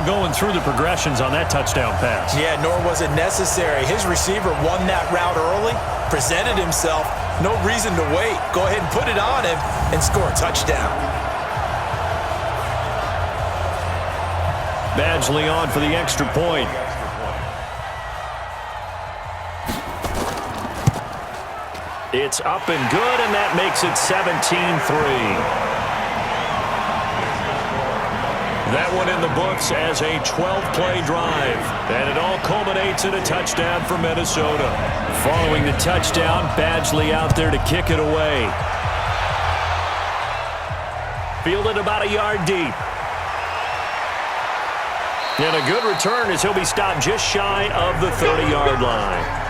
going through the progressions on that touchdown pass. Yeah, nor was it necessary. His receiver won that route early, presented himself, no reason to wait. Go ahead and put it on him and score a touchdown. Badgley on for the extra point. It's up and good, and that makes it 17-3. That one in the books as a 12-play drive. And it all culminates in a touchdown for Minnesota. Following the touchdown, Badgley out there to kick it away. Fielded about a yard deep. And a good return as he'll be stopped just shy of the 30-yard line.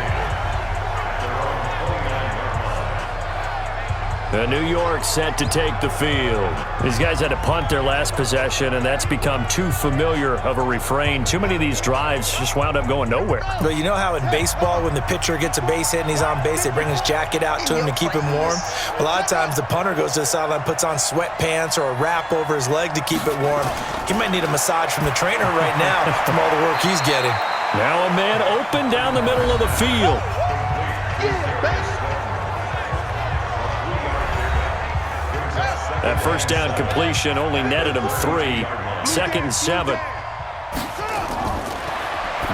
The New York set to take the field. These guys had to punt their last possession, and that's become too familiar of a refrain. Too many of these drives just wound up going nowhere. Well, you know how in baseball, when the pitcher gets a base hit and he's on base, they bring his jacket out to him to keep him warm? A lot of times the punter goes to the sideline, puts on sweatpants or a wrap over his leg to keep it warm. He might need a massage from the trainer right now from all the work he's getting. Now a man open down the middle of the field. That first down completion only netted him 3. 2nd and 7.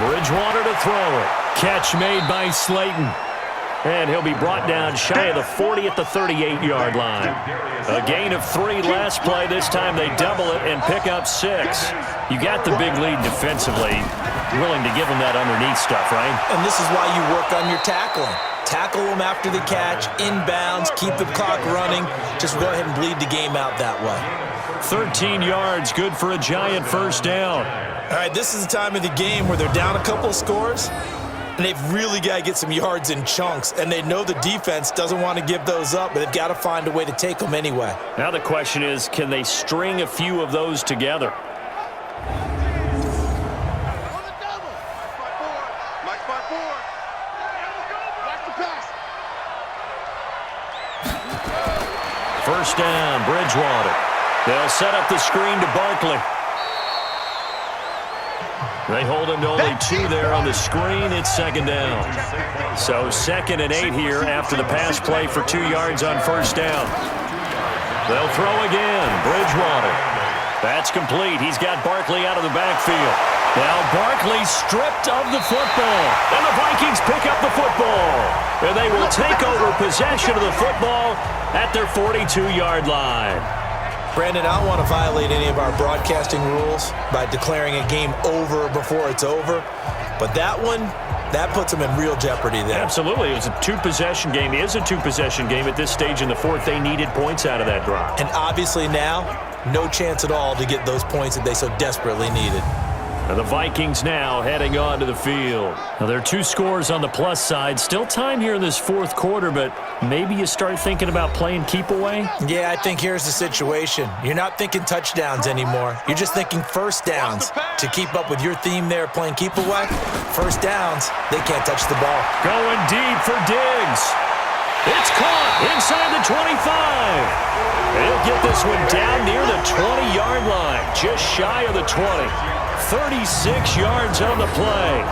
Bridgewater to throw it. Catch made by Slayton. And he'll be brought down shy of the 40 at the 38-yard line. A gain of 3 last play. This time they double it and pick up 6. You got the big lead defensively. Willing to give them that underneath stuff, right? And this is why you work on your tackling. Tackle them after the catch, inbounds, keep the clock running. Just go ahead and bleed the game out that way. 13 yards, good for a giant first down. All right, this is the time of the game where they're down a couple of scores, and they've really got to get some yards in chunks, and they know the defense doesn't want to give those up, but they've got to find a way to take them anyway. Now the question is, can they string a few of those together? First down, Bridgewater. They'll set up the screen to Barkley. They hold him to only 2 there on the screen. It's 2nd down. So 2nd and 8 here after the pass play for 2 yards on first down. They'll throw again. Bridgewater. That's complete. He's got Barkley out of the backfield. Now Barkley stripped of the football. And the Vikings pick up the football. And they will take over possession of the football at their 42-yard line. Brandon, I don't want to violate any of our broadcasting rules by declaring a game over before it's over. But that one, that puts them in real jeopardy there. Absolutely. It was a 2-possession game. It is a 2-possession game at this stage in the 4th. They needed points out of that drive. And obviously now, no chance at all to get those points that they so desperately needed. And the Vikings now heading onto the field. Now there are 2 scores on the plus side. Still time here in this 4th quarter, but maybe you start thinking about playing keep away? Yeah, I think here's the situation. You're not thinking touchdowns anymore. You're just thinking first downs. To keep up with your theme there, playing keep away, first downs, they can't touch the ball. Going deep for Diggs. It's caught inside the 25. They'll get this one down near the 20-yard line, just shy of the 20. 36 yards on the play.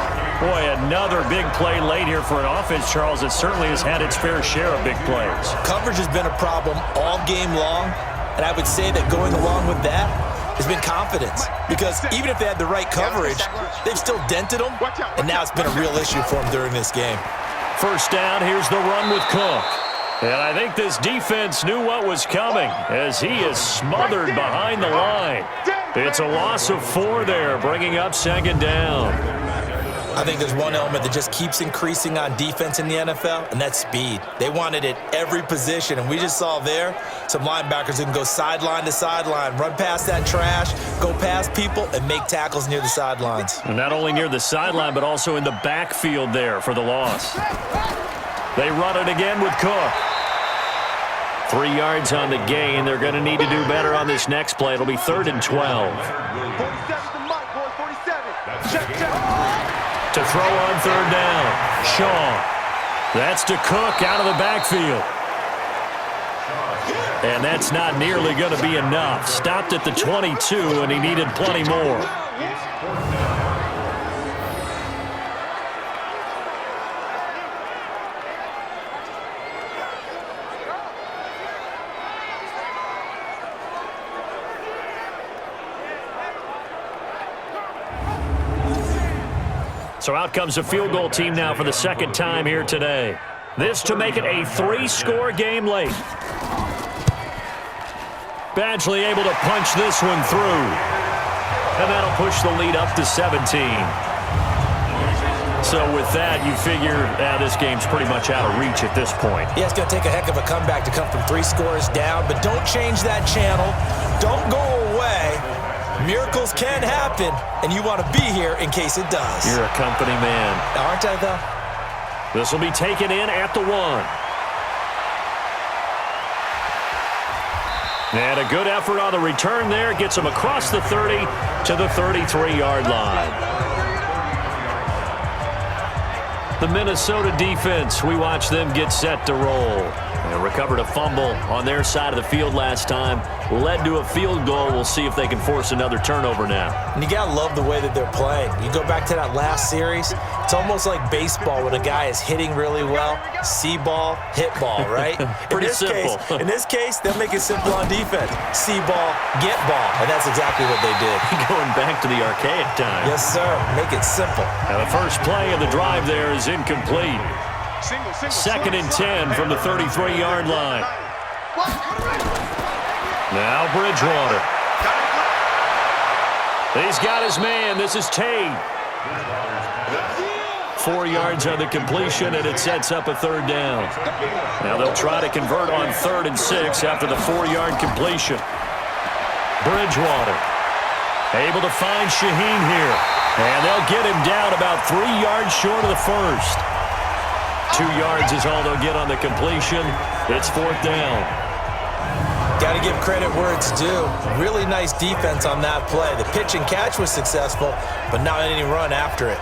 Boy, another big play late here for an offense, Charles, that certainly has had its fair share of big plays. Coverage has been a problem all game long, and I would say that going along with that has been confidence. Because even if they had the right coverage, they've still dented them, and now it's been a real issue for them during this game. First down, here's the run with Cook. And I think this defense knew what was coming as he is smothered behind the line. It's a loss of 4 there, bringing up 2nd down. I think there's one element that just keeps increasing on defense in the NFL, and that's speed. They want it at every position, and we just saw there some linebackers who can go sideline to sideline, run past that trash, go past people, and make tackles near the sidelines. And not only near the sideline, but also in the backfield there for the loss. They run it again with Cook. 3 yards on the gain. They're going to need to do better on this next play. It'll be 3rd and 12. To throw on 3rd down. Shaw. That's to Cook out of the backfield. And that's not nearly going to be enough. Stopped at the 22, and he needed plenty more. So out comes a field goal team now for the second time here today. This to make it a 3-score game late. Badgley able to punch this one through. And that'll push the lead up to 17. So with that, you figure this game's pretty much out of reach at this point. Yeah, it's going to take a heck of a comeback to come from 3 scores down, but don't change that channel. Don't go away. Miracles can happen, and you want to be here in case it does. You're a company man. Aren't I, though? This will be taken in at the 1. And a good effort on the return there. Gets him across the 30 to the 33-yard line. The Minnesota defense, we watch them get set to roll. And recovered a fumble on their side of the field last time. Led to a field goal. We'll see if they can force another turnover now. And you got to love the way that they're playing. You go back to that last series, it's almost like baseball when a guy is hitting really well. See ball, hit ball, right? Pretty simple. In this case, they'll make it simple on defense. See ball, get ball. And that's exactly what they did. Going back to the archaic time. Yes, sir. Make it simple. Now the first play of the drive there is incomplete. Second and 10 from the 33-yard line. Now Bridgewater. He's got his man. This is Tate. 4 yards on the completion, and it sets up a third down. Now they'll try to convert on 3rd and 6 after the 4-yard completion. Bridgewater able to find Shaheen here. And they'll get him down about 3 yards short of the first. 2 yards is all they'll get on the completion. It's 4th down. Got to give credit where it's due. Really nice defense on that play. The pitch and catch was successful, but not any run after it.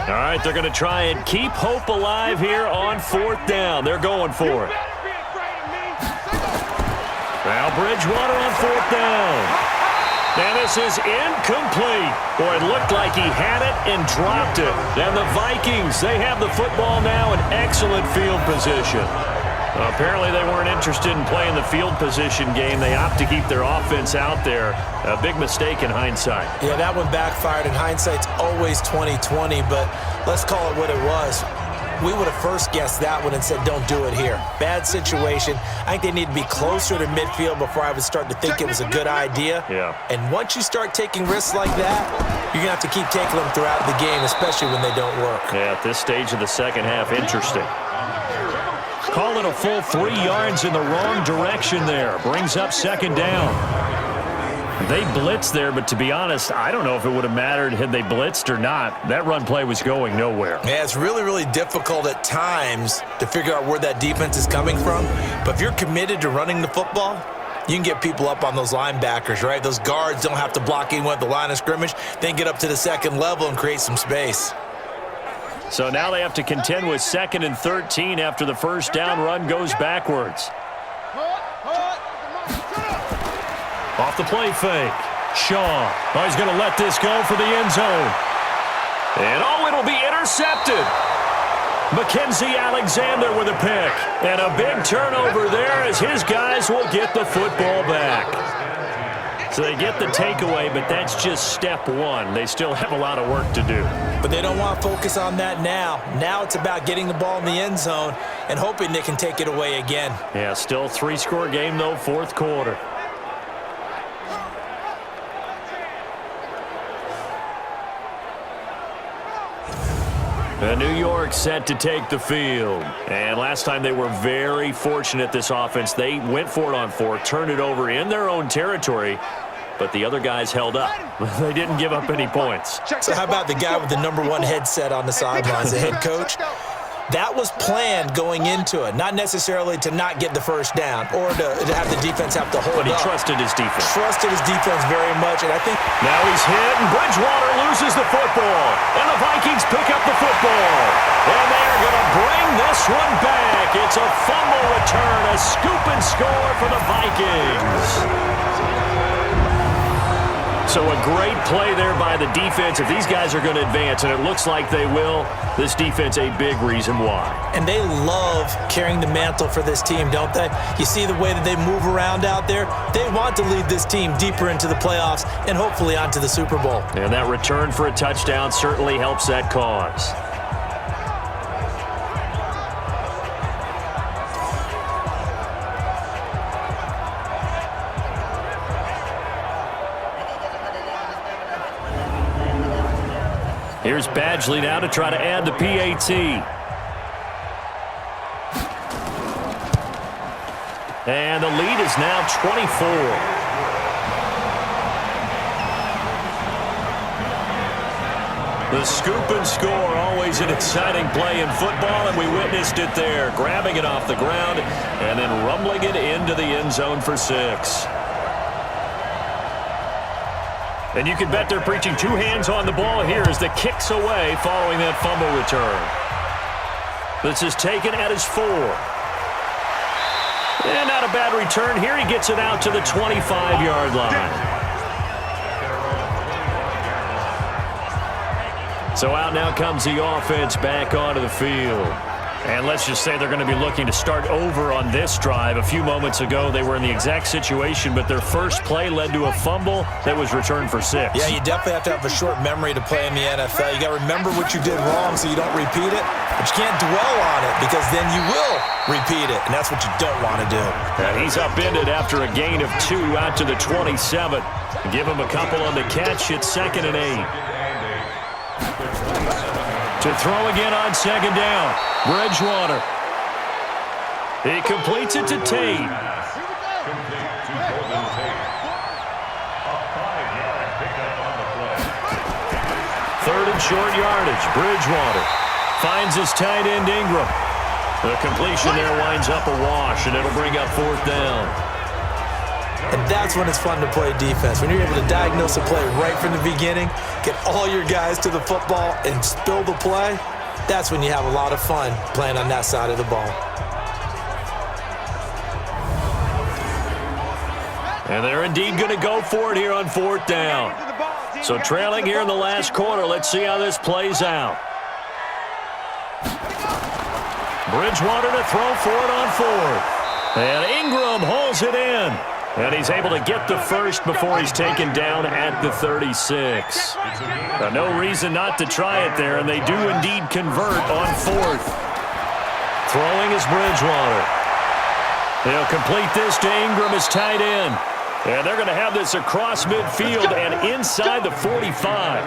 All right, they're going to try and keep hope alive here on 4th down. They're going for it. Now Bridgewater on 4th down. And this is incomplete. Boy, it looked like he had it and dropped it. And the Vikings, they have the football now in excellent field position. Apparently they weren't interested in playing the field position game. They opt to keep their offense out there. A big mistake in hindsight. Yeah, that one backfired, and hindsight's always 20/20, but let's call it what it was. We would have first guessed that one and said, don't do it here. Bad situation. I think they need to be closer to midfield before I would start to think it was a good idea. Yeah. And once you start taking risks like that, you're going to have to keep taking them throughout the game, especially when they don't work. Yeah, at this stage of the second half, interesting. Call it a full 3 yards in the wrong direction there. Brings up 2nd down. They blitzed there, but to be honest, I don't know if it would have mattered had they blitzed or not. That run play was going nowhere. Yeah, it's really, really difficult at times to figure out where that defense is coming from. But if you're committed to running the football, you can get people up on those linebackers, right? Those guards don't have to block anyone at the line of scrimmage. They can get up to the 2nd level and create some space. So now they have to contend with 2nd and 13 after the first down run goes backwards. Off the play fake. Shaw. Oh, he's going to let this go for the end zone. And it'll be intercepted. Mackenzie Alexander with a pick. And a big turnover there as his guys will get the football back. So they get the takeaway, but that's just step one. They still have a lot of work to do. But they don't want to focus on that now. Now it's about getting the ball in the end zone and hoping they can take it away again. Yeah, still 3-score game, though, 4th quarter. New York set to take the field. And last time they were very fortunate, this offense. They went for it on 4, turned it over in their own territory, but the other guys held up. They didn't give up any points. So how about the guy with the #1 headset on the sidelines, the head coach? That was planned going into it, not necessarily to not get the first down or to have the defense have to hold up. But he trusted his defense. Trusted his defense very much, and I think... Now he's hit, and Bridgewater loses the football. And the Vikings pick up the football. And they're going to bring this one back. It's a fumble return, a scoop and score for the Vikings. So a great play there by the defense. If these guys are going to advance, and it looks like they will, this defense a big reason why. And they love carrying the mantle for this team, don't they? You see the way that they move around out there? They want to lead this team deeper into the playoffs and hopefully onto the Super Bowl. And that return for a touchdown certainly helps that cause. Here's Badgley now to try to add the PAT. And the lead is now 24. The scoop and score, always an exciting play in football, and we witnessed it there. Grabbing it off the ground and then rumbling it into the end zone for 6. And you can bet they're preaching 2 hands on the ball here as the kick's away following that fumble return. This is taken at his 4. And not a bad return here. He gets it out to the 25-yard line. So out now comes the offense back onto the field. And let's just say they're going to be looking to start over on this drive. A few moments ago, they were in the exact situation, but their first play led to a fumble that was returned for 6. Yeah, you definitely have to have a short memory to play in the NFL. You got to remember what you did wrong so you don't repeat it, but you can't dwell on it because then you will repeat it, and that's what you don't want to do. And he's upended after a gain of 2 out to the 27. Give him a couple on the catch. It's 2nd and 8. To throw again on 2nd down. Bridgewater. He completes it to Tate. 3rd and short yardage. Bridgewater finds his tight end Ingram. The completion there winds up a wash, and it'll bring up 4th down. And that's when it's fun to play defense. When you're able to diagnose a play right from the beginning, get all your guys to the football, and spill the play, that's when you have a lot of fun playing on that side of the ball. And they're indeed going to go for it here on 4th down. So trailing here in the last quarter, let's see how this plays out. Bridgewater to throw for it on 4th. And Ingram holds it in. And he's able to get the first before he's taken down at the 36. Now, no reason not to try it there, and they do indeed convert on 4th. Throwing is Bridgewater. They'll complete this to Ingram as tight end. And they're going to have this across midfield and inside the 45.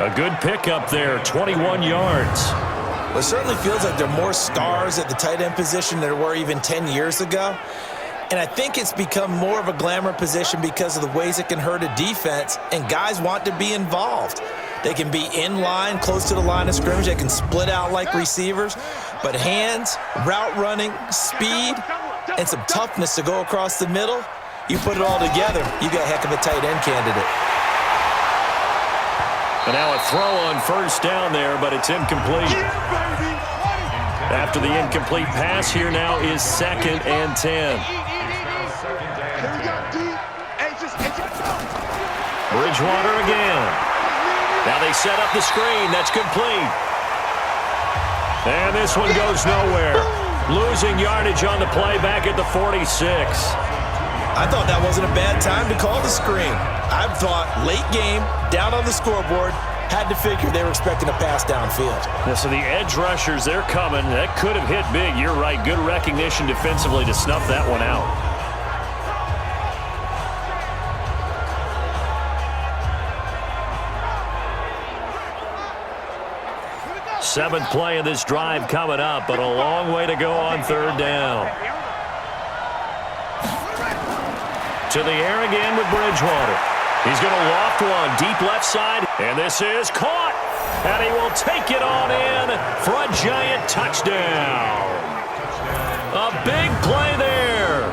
A good pickup there, 21 yards. Well, it certainly feels like there are more stars at the tight end position than there were even 10 years ago. And I think it's become more of a glamour position because of the ways it can hurt a defense, and guys want to be involved. They can be in line, close to the line of scrimmage. They can split out like receivers. But hands, route running, speed, and some toughness to go across the middle, you put it all together, you got a heck of a tight end candidate. And now a throw on 1st down there, but it's incomplete. After the incomplete pass, here now is 2nd and 10. Bridgewater again. Now they set up the screen. That's complete. And this one goes nowhere. Losing yardage on the play back at the 46. I thought that wasn't a bad time to call the screen. I thought late game, down on the scoreboard, had to figure they were expecting a pass downfield. Yeah, so the edge rushers, they're coming. That could have hit big. You're right. Good recognition defensively to snuff that one out. Seventh play of this drive coming up, but a long way to go on 3rd down. To the air again with Bridgewater. He's going to loft one deep left side, and this is caught. And he will take it on in for a giant touchdown. A big play there.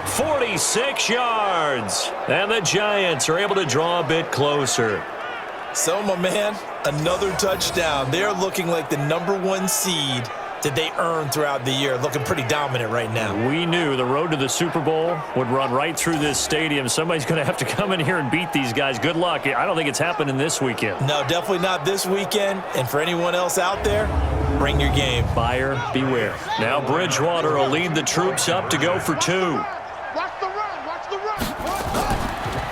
46 yards. And the Giants are able to draw a bit closer. So, my man, another touchdown. They're looking like the #1 seed that they earned throughout the year. Looking pretty dominant right now. We knew the road to the Super Bowl would run right through this stadium. Somebody's going to have to come in here and beat these guys. Good luck. I don't think it's happening this weekend. No, definitely not this weekend. And for anyone else out there, bring your game. Buyer beware. Now Bridgewater will lead the troops up to go for 2.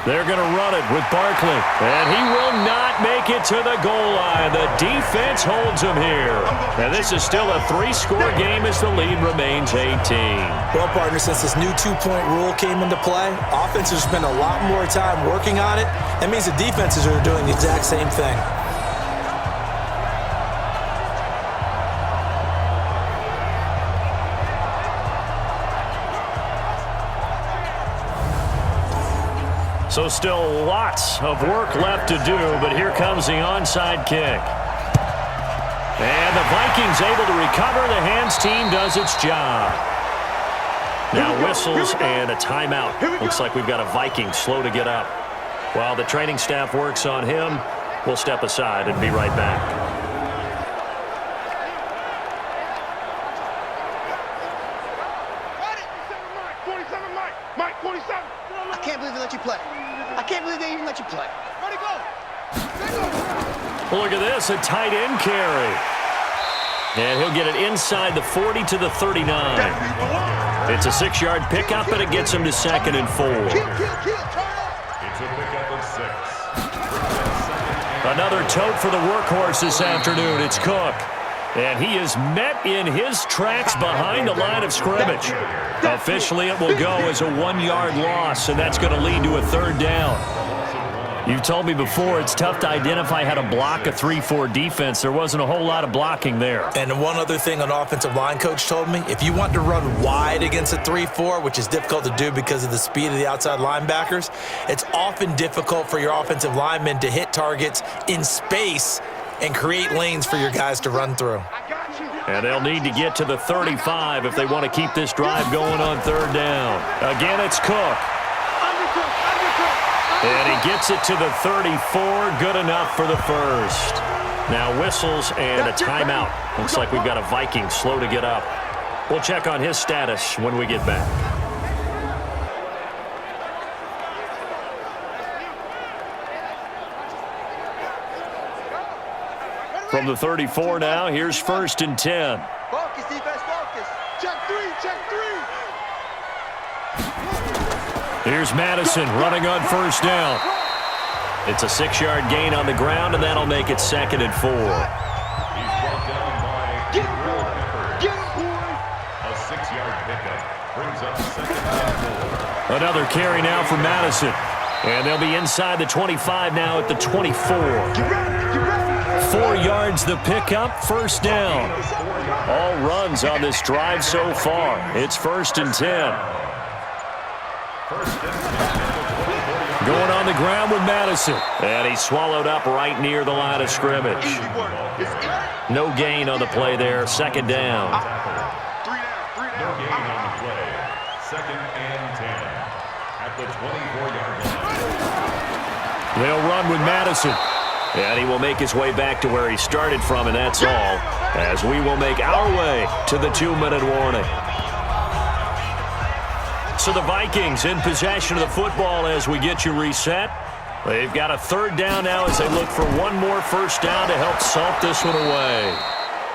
They're going to run it with Barkley, and he will not make it to the goal line. The defense holds him here. And this is still a 3-score game as the lead remains 18. Well, partner, since this new 2-point rule came into play, offenses spend a lot more time working on it. That means the defenses are doing the exact same thing. So still lots of work left to do, but here comes the onside kick. And the Vikings able to recover. The hands team does its job. Now whistles and a timeout. Looks like we've got a Viking slow to get up. While the training staff works on him, we'll step aside and be right back. I can't believe they let you play. I can't believe they even let you play. Ready, go. Look at this, a tight end carry. And he'll get it inside the 40 to the 39. It's a 6-yard pickup, and it gets him to 2nd and 4. It's a pickup of 6. Another tote for the workhorse this afternoon. It's Cook. And he is met in his tracks behind the line of scrimmage. Officially, it will go as a 1-yard loss, and that's going to lead to a 3rd down. You've told me before it's tough to identify how to block a 3-4 defense. There wasn't a whole lot of blocking there. And one other thing an offensive line coach told me, if you want to run wide against a 3-4, which is difficult to do because of the speed of the outside linebackers, it's often difficult for your offensive linemen to hit targets in space and create lanes for your guys to run through. And they'll need to get to the 35 if they want to keep this drive going on 3rd down. Again, it's Cook. And he gets it to the 34. Good enough for the first. Now whistles and a timeout. Looks like we've got a Viking slow to get up. We'll check on his status when we get back. From the 34 now, here's 1st and 10. Focus, defense, focus. Check 3, check 3. Here's Madison running on 1st down. It's a 6-yard gain on the ground, and that'll make it 2nd and 4. He's brought down by Will Peppers. A 6-yard pickup brings up 2nd and 4. Another carry now for Madison. And they'll be inside the 25 now at the 24. 4 yards the pickup, 1st down. All runs on this drive so far. It's 1st and 10. Going on the ground with Madison. And he's swallowed up right near the line of scrimmage. No gain on the play there, 2nd down. No gain on the play. 2nd and 10. At the 24-yard line. They'll run with Madison. And he will make his way back to where he started from, and that's all, as we will make our way to the 2-minute warning. So the Vikings in possession of the football as we get you reset. They've got a 3rd down now as they look for one more 1st down to help salt this one away.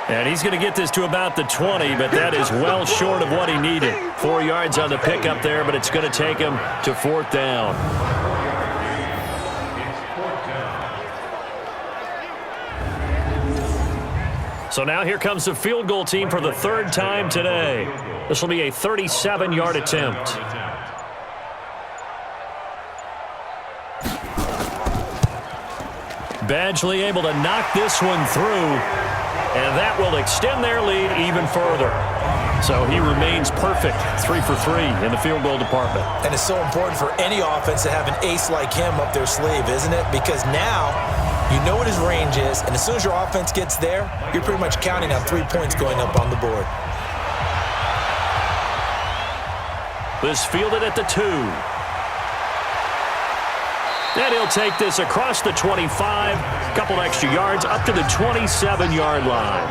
And he's going to get this to about the 20, but that is well short of what he needed. 4 yards on the pickup there, but it's going to take him to 4th down. So now here comes the field goal team for the 3rd time today. This will be a 37-yard attempt. Badgley able to knock this one through, and that will extend their lead even further. So he remains perfect, 3 for 3 in the field goal department. And it's so important for any offense to have an ace like him up their sleeve, isn't it? Because now you know what his range is, and as soon as your offense gets there, you're pretty much counting on 3 points going up on the board. This fielded at the 2. And he'll take this across the 25, a couple extra yards, up to the 27-yard line.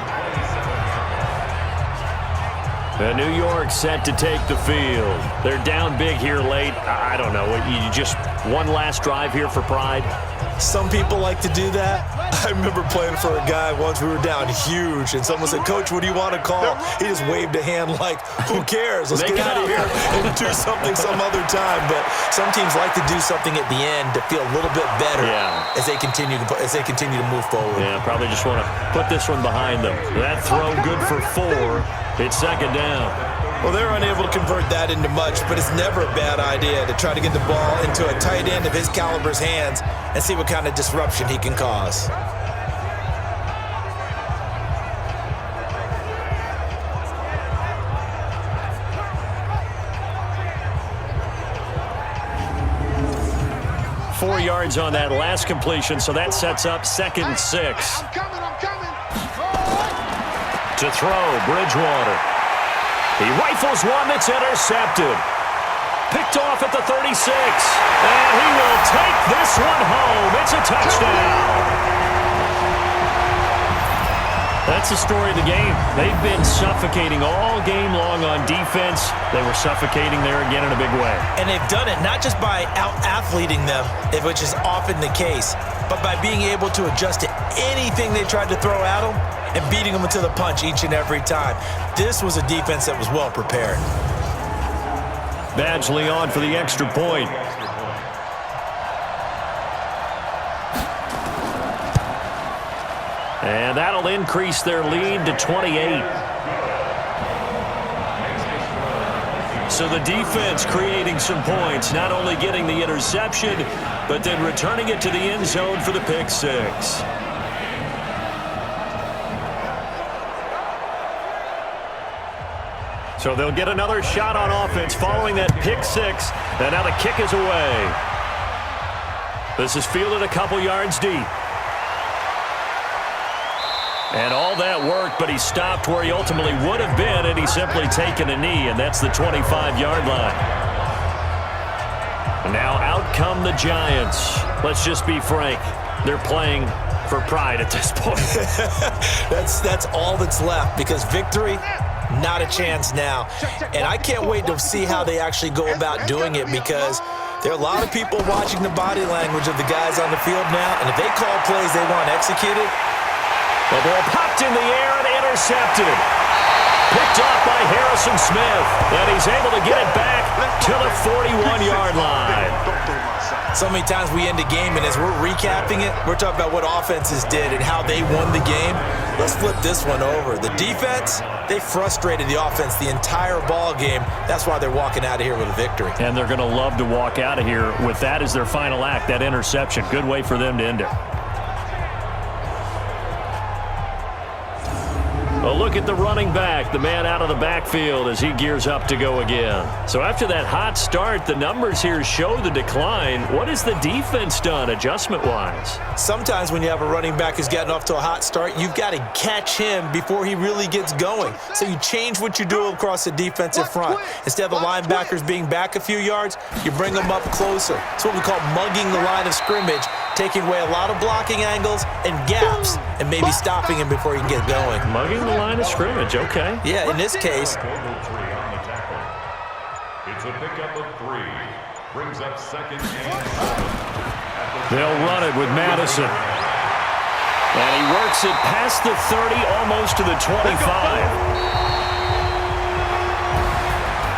And New York set to take the field. They're down big here late. I don't know. You just one last drive here for pride? Some people like to do that. I remember playing for a guy once. We were down huge, and someone said, "Coach, what do you want to call?" He just waved a hand like, "Who cares? Let's get out of here and do something some other time." But some teams like to do something at the end to feel a little bit better as they continue to move forward. Yeah, probably just want to put this one behind them. That throw good for 4. It's second down. Well, they're unable to convert that into much, but it's never a bad idea to try to get the ball into a tight end of his caliber's hands and see what kind of disruption he can cause. Four yards on that last completion, so that sets up 2nd and 6. I'm coming. To throw, Bridgewater. He rifles one that's intercepted. Picked off at the 36. And he will take this one home. It's a touchdown. That's the story of the game. They've been suffocating all game long on defense. They were suffocating there again in a big way. And they've done it not just by out-athleting them, which is often the case, but by being able to adjust to anything they tried to throw at them and beating them to the punch each and every time. This was a defense that was well prepared. Badgley on for the extra point. And that'll increase their lead to 28. So the defense creating some points, not only getting the interception, but then returning it to the end zone for the pick 6. So they'll get another shot on offense following that pick 6. And now the kick is away. This is fielded a couple yards deep. And all that work, but he stopped where he ultimately would have been, and he's simply taken a knee, and that's the 25-yard line. And now out come the Giants. Let's just be frank. They're playing for pride at this point. That's all that's left, because victory, not a chance now. And I can't wait to see how they actually go about doing it, because there are a lot of people watching the body language of the guys on the field now, and if they call plays they want executed. The ball popped in the air and intercepted. Picked off by Harrison Smith. And he's able to get it back to the 41-yard line. So many times we end a game, and as we're recapping it, we're talking about what offenses did and how they won the game. Let's flip this one over. The defense, they frustrated the offense the entire ball game. That's why they're walking out of here with a victory. And they're going to love to walk out of here with that as their final act, that interception. Good way for them to end it. A look at the running back, the man out of the backfield as he gears up to go again. So after that hot start, the numbers here show the decline. What has the defense done adjustment-wise? Sometimes when you have a running back who's gotten off to a hot start, you've got to catch him before he really gets going. So you change what you do across the defensive front. Instead of the linebackers being back a few yards, you bring them up closer. It's what we call mugging the line of scrimmage, taking away a lot of blocking angles and gaps and maybe stopping him before he can get going. Mugging the line of scrimmage, okay. Yeah, in this case. It's a pickup of 3. Brings up 2nd and 7. They'll run it with Madison. And he works it past the 30, almost to the 25.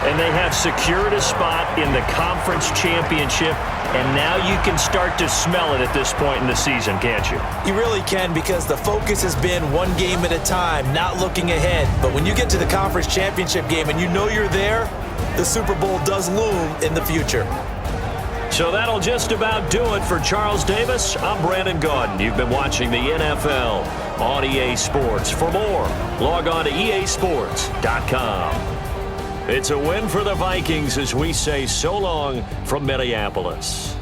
And they have secured a spot in the conference championship. And now you can start to smell it at this point in the season, can't you? You really can, because the focus has been one game at a time, not looking ahead. But when you get to the conference championship game and you know you're there, the Super Bowl does loom in the future. So that'll just about do it for Charles Davis. I'm Brandon Gaudin. You've been watching the NFL on EA Sports. For more, log on to easports.com. It's a win for the Vikings as we say so long from Minneapolis.